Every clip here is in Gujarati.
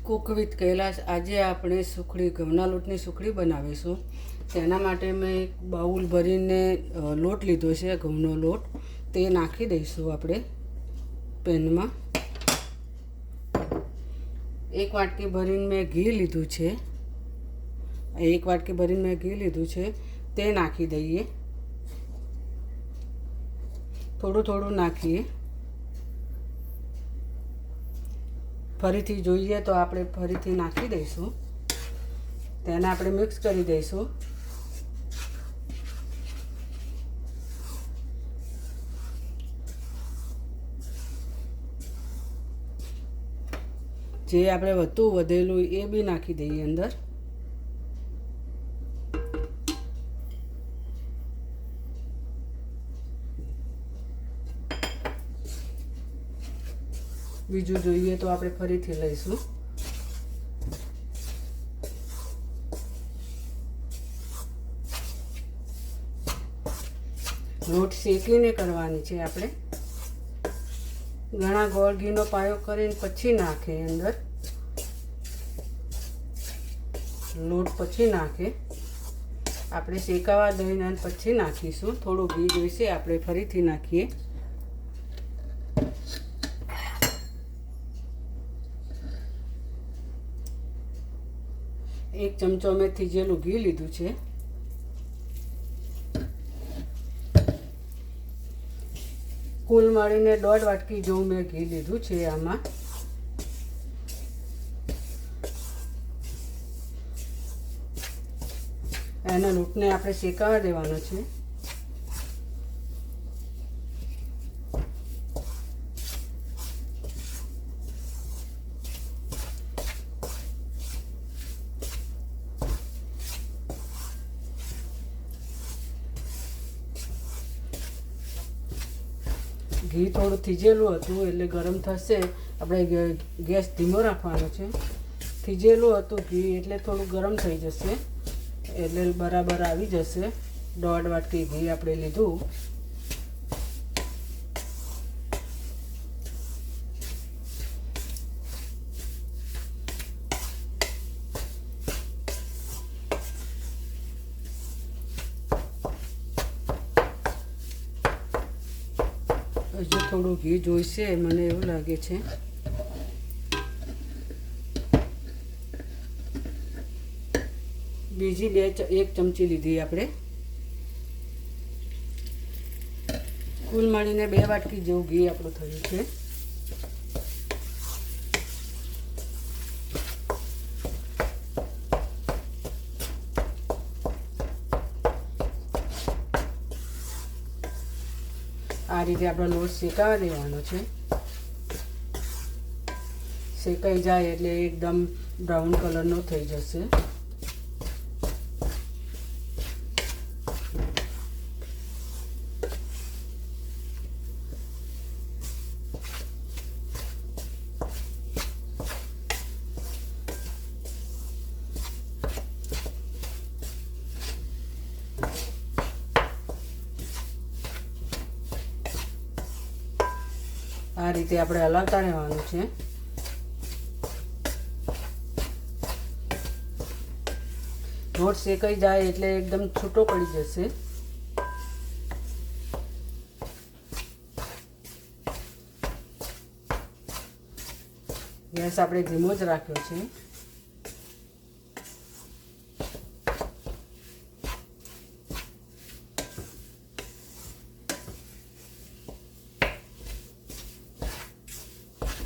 કુક વિથ કૈલાશ આજે આપણે સુખડી ઘઉંના લોટની સુખડી બનાવીશું। તેના માટે મેં એક બાઉલ ભરીને લોટ લીધો છે, ઘઉંનો લોટ। તે નાખી દઈશું આપણે પેનમાં। એક વાટકી ભરીને મેં ઘી લીધું છે, તે નાખી દઈએ। થોડું થોડું નાખીએ। ફરીથી જોઈએ તો આપણે ફરીથી નાખી દઈશું। તેને આપણે મિક્સ કરી દઈશું। જે આપણે વધેલું એ બી નાખી દઈએ અંદર। બીજું જોઈએ તો આપણે ફરીથી લઈશું। લોટ શેકીને કરવાની છે આપણે। ઘણા ગોળ ઘીનો પાયો કરીને પછી નાખે અંદર, લોટ પછી નાખે। આપણે શેકાવા દઈને પછી નાખીશું। થોડું ઘી જોઈશે, આપણે ફરીથી નાખીએ। એક ચમચો મેં થીજેલું ઘી લીધું છે। કુલ મળીને 1.5 વાટકી જેવું મેં ઘી લીધું છે આમાં। એના લોટને આપણે શેકાવા દેવાનો છે। ઘી થોડું થીજેલું હતું એટલે ગરમ થશે, આપણે ગેસ ધીમો રાખવાનો છે। થીજેલું હતું ઘી એટલે થોડું ગરમ થઈ જશે, એટલે બરાબર આવી જશે। 1.5 વાટકી ઘી આપણે લીધું। હજુ થોડું ઘી જોઈશે, મને એવું લાગે છે। બીજી 1 ચમચી લીધી આપણે। કુલ મળીને 2 વાટકી જેવું ઘી આપણું થયું છે। આ રીતે આપણો લોટ શેકાવા દેવાનો છે। શેકાઈ જાય એટલે એકદમ બ્રાઉન કલરનો થઈ જશે। આ રીતે આપણે હલાવતા રહેવાનું છે। લોટ શેકાઈ જાય એટલે એકદમ છૂટો પડી જશે। ગેસ આપણે ધીમો જ રાખ્યો છે।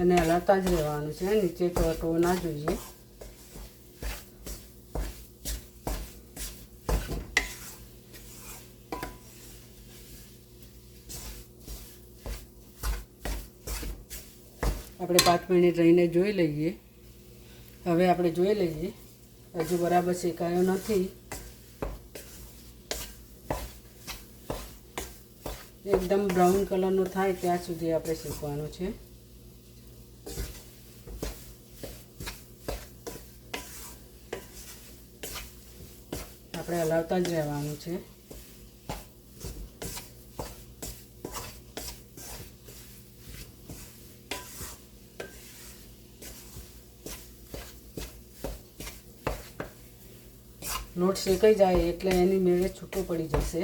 અને હલાવતા જ રહેવાનું છે, નીચે ચોંટવો ના જોઈએ। આપણે 5 મિનિટ રહીને જોઈ લઈએ। હવે આપણે જોઈ લઈએ, હજુ બરાબર શેકાયો નથી। એકદમ બ્રાઉન કલરનો થાય ત્યાં સુધી આપણે શેકવાનો છે। આપણે હલાવતા જ રહેવાનું છે। લોટ શેકાઈ જાય એટલે એની મેળે છૂટો પડી જશે.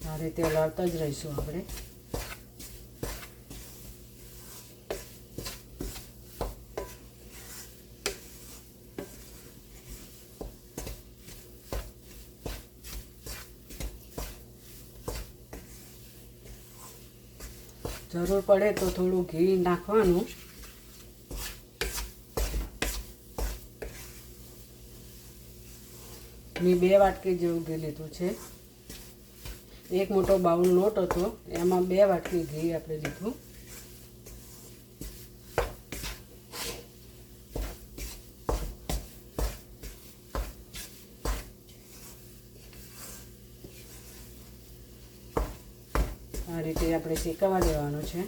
આ રીતે હલાવતા જ રહીશું આપણે. જરૂર પડે તો થોડું ઘી નાખવાનું. મેં 2 વાટકી જેવું ઘી લીધું છે. એક મોટો બાઉલ લોટ હતો એમાં 2 વાટકી ઘી આપણે લીધું. આ રીતે આપણે શેકાવા દેવાનો છે.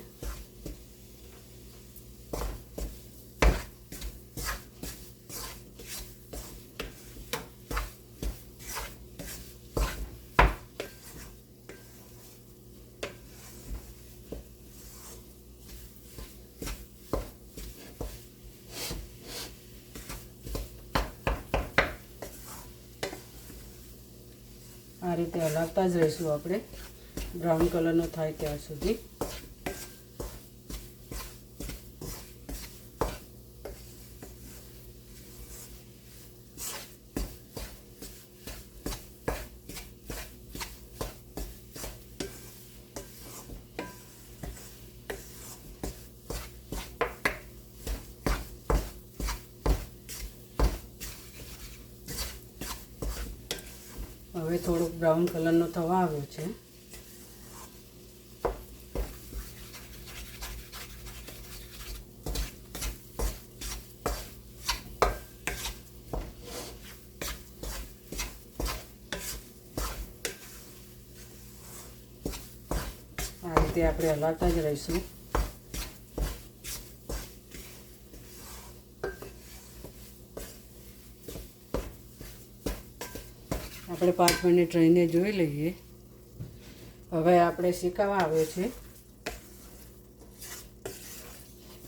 આ રીતે હલાવતા જ રહીશું આપણે બ્રાઉન કલરનો થાય ત્યાર સુધી. હવે થોડુંક બ્રાઉન કલરનો થવા આવ્યો છે. આ રીતે આપણે હલાવતા જ રહીશું. આપણે 5 મિનિટ રહીને જોઈ લઈએ. હવે આપણે શેકાવા આવે છે.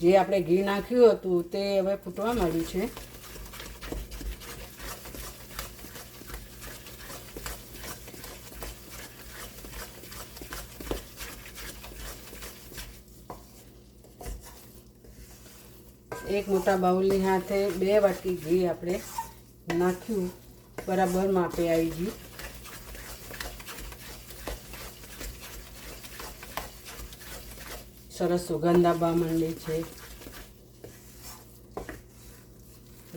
જે આપણે ઘી નાખ્યું હતું તે હવે ફૂટવા માંડ્યું છે. એક મોટા બાઉલની હાથે 2 વાટકી ઘી આપણે નાખ્યું. બરાબર માપે આવી ગયું. સરસ સુગંધ આવવા માંડી છે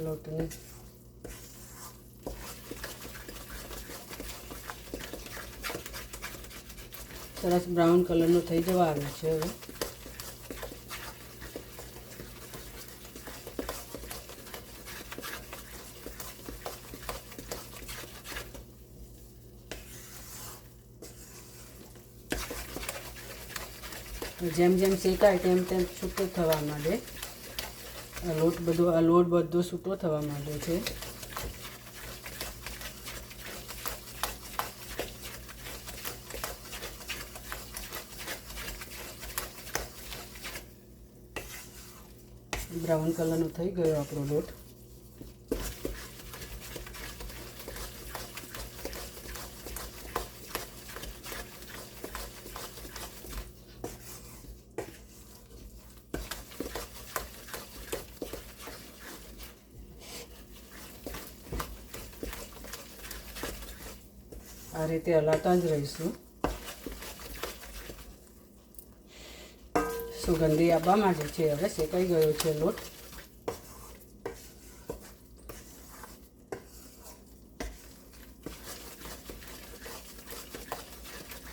લોટની. સરસ બ્રાઉન કલરનો થઈ જવા આવ્યો છે. હવે જેમ જેમ શેકાય તેમ તેમ છૂટો થવા માંડે. આ લોટ બધો છૂટો થવા માંડ્યો છે. બ્રાઉન કલરનો થઈ ગયો આપણો લોટ. આ રીતે હલાવતા જ રહીશું. સુગંધી આવવા માંડી છે. હવે શેકાઈ ગયો છે લોટ.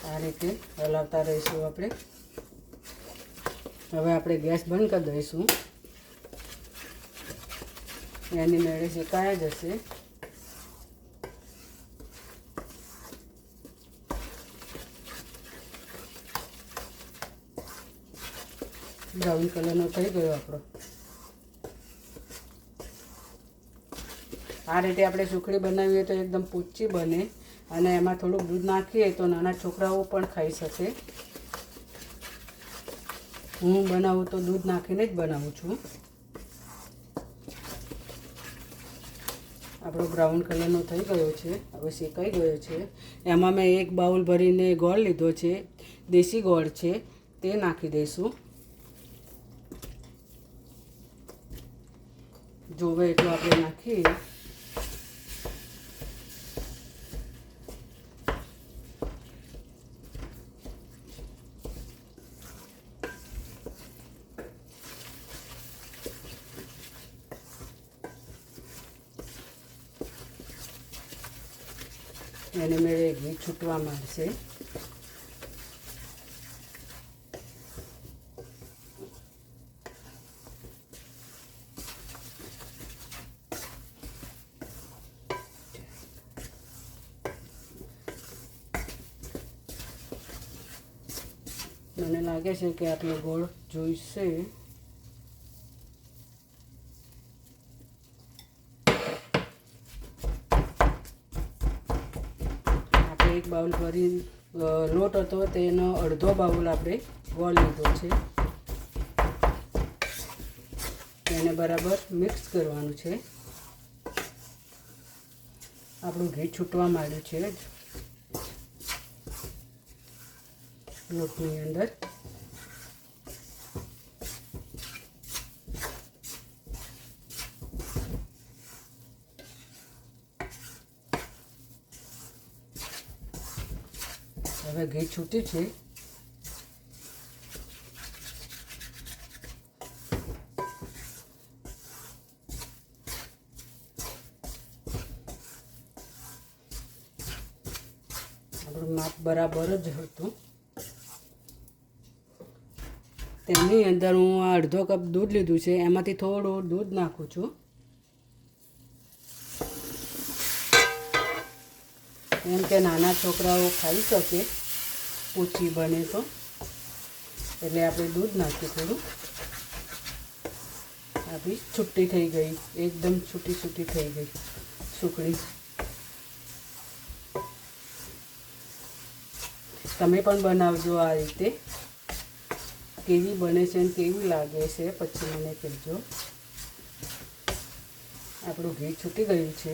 આ રીતે હલાવતા રહીશું આપણે. હવે આપણે ગેસ બંધ કરી દઈશું. એની મેળે શેકાયા જશે. બ્રાઉન કલરનો થઈ ગયો આપણો. આ રીતે આપણે સુખડી બનાવીએ તો એકદમ પોચી બને અને એમાં થોડુંક દૂધ નાખીએ તો નાના છોકરાઓ પણ ખાઈ શકે. હું બનાવું તો દૂધ નાખીને જ બનાવું છું. આપણો બ્રાઉન કલરનો થઈ ગયો છે, હવે શેકાઈ ગયો છે. એમાં મેં 1 બાઉલ ભરીને ગોળ લીધો છે, દેશી ગોળ છે, તે નાખી દઈશું. જોવે એટલું આપણે નાખીએ. એને મેળે ઘી છૂટવા માંડશે. મને લાગે છે કે આટલો ગોળ જોઈશે. આપણે 1 બાઉલ ભરી લોટ હતો તેનો અડધો બાઉલ આપણે ગોળ લીધો છે. તેને બરાબર મિક્સ કરવાનું છે. આપણું ઘી છૂટવા માંડ્યું છે લોટની અંદર. હવે ઘી છૂટ્યું છે. આપણું માપ બરાબર જ હતું. તેની અંદર હું આ અડધો કપ દૂધ લીધું છે, એમાંથી થોડું દૂધ નાખું છું. એમ કે નાના છોકરાઓ ખાઈ શકે, પોચી બને તો, એટલે આપણે દૂધ નાખ્યું થોડું. આપણી છૂટી થઈ ગઈ, એકદમ છૂટી થઈ ગઈ સુખડી. તમે પણ બનાવજો આ રીતે. કેવી બને છે અને કેવી લાગે છે પછી મને કહેજો. આપણું ઘી છૂટી ગયું છે.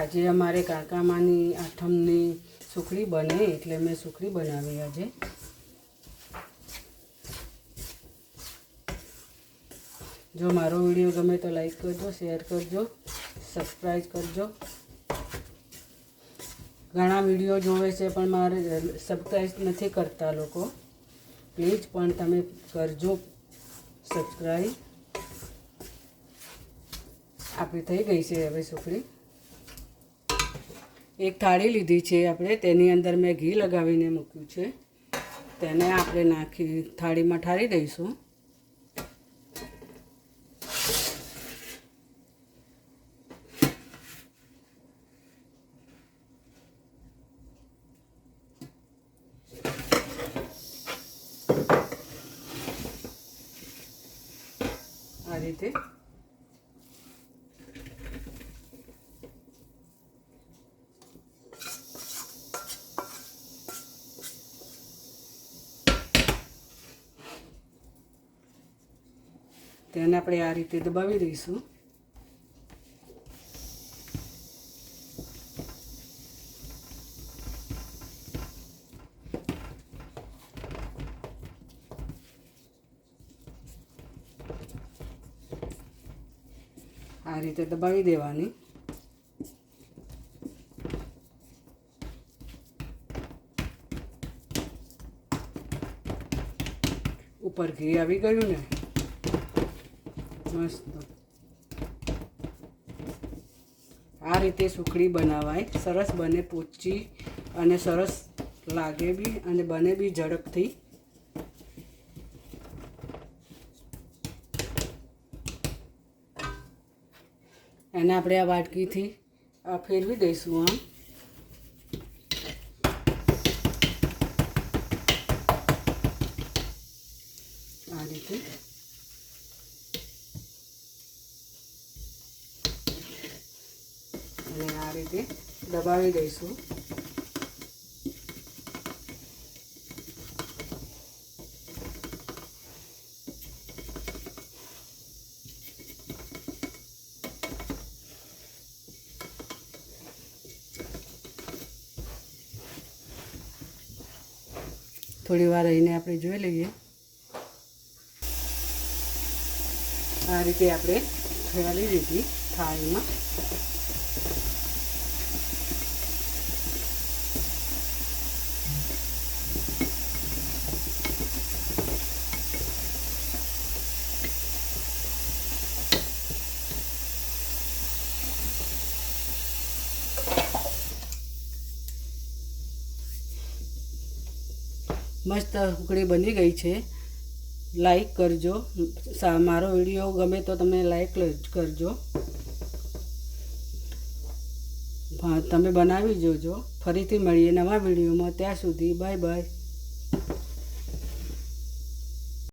આજે અમારે કાકામાની આઠમની સુખડી બને એટલે મેં સુખડી બનાવી આજે. જો મારો વિડીયો ગમે તો લાઈક કરજો, શેર કરજો, સબસ્ક્રાઈબ કરજો. ઘણા વિડીયો જોવે છે પણ મારે સબસ્ક્રાઈબ નથી કરતા લોકો. પ્લીઝ પણ તમે કરજો સબસ્ક્રાઈબ. આપણી થઈ ગઈ છે હવે સુખડી. એક થાળી લીધી છે આપણે, તેની અંદર મેં ઘી લગાવીને મૂક્યું છે. તેને આપણે નાખી થાળીમાં ઠારી દઈશું. આ રીતે તેને આપણે આ રીતે દબાવી દઈશું. આ રીતે દબાવી દેવાની. ઉપર ઘી આવી ગયું ને મસ્ત. આ રીતે સુખડી બનાવાય, સરસ બને, પોચી અને સરસ લાગે બી અને બને બી ઝડપથી. અને આપણે આ વાટકીથી ફેરવી દઈશું આમ. આ રીતે અને આ રીતે દબાવી દઈશું. થોડી વાર રહીને આપણે જોઈ લઈએ. આ રીતે આપણે ઠાલી દીધી થાળીમાં. મસ્ત ઢોકળી બની ગઈ છે. લાઈક કરજો. મારો વિડીયો ગમે તો તમે લાઈક કરજો. તમે બનાવી જોજો. ફરીથી મળીએ નવા વિડીયોમાં. ત્યાં સુધી બાય બાય.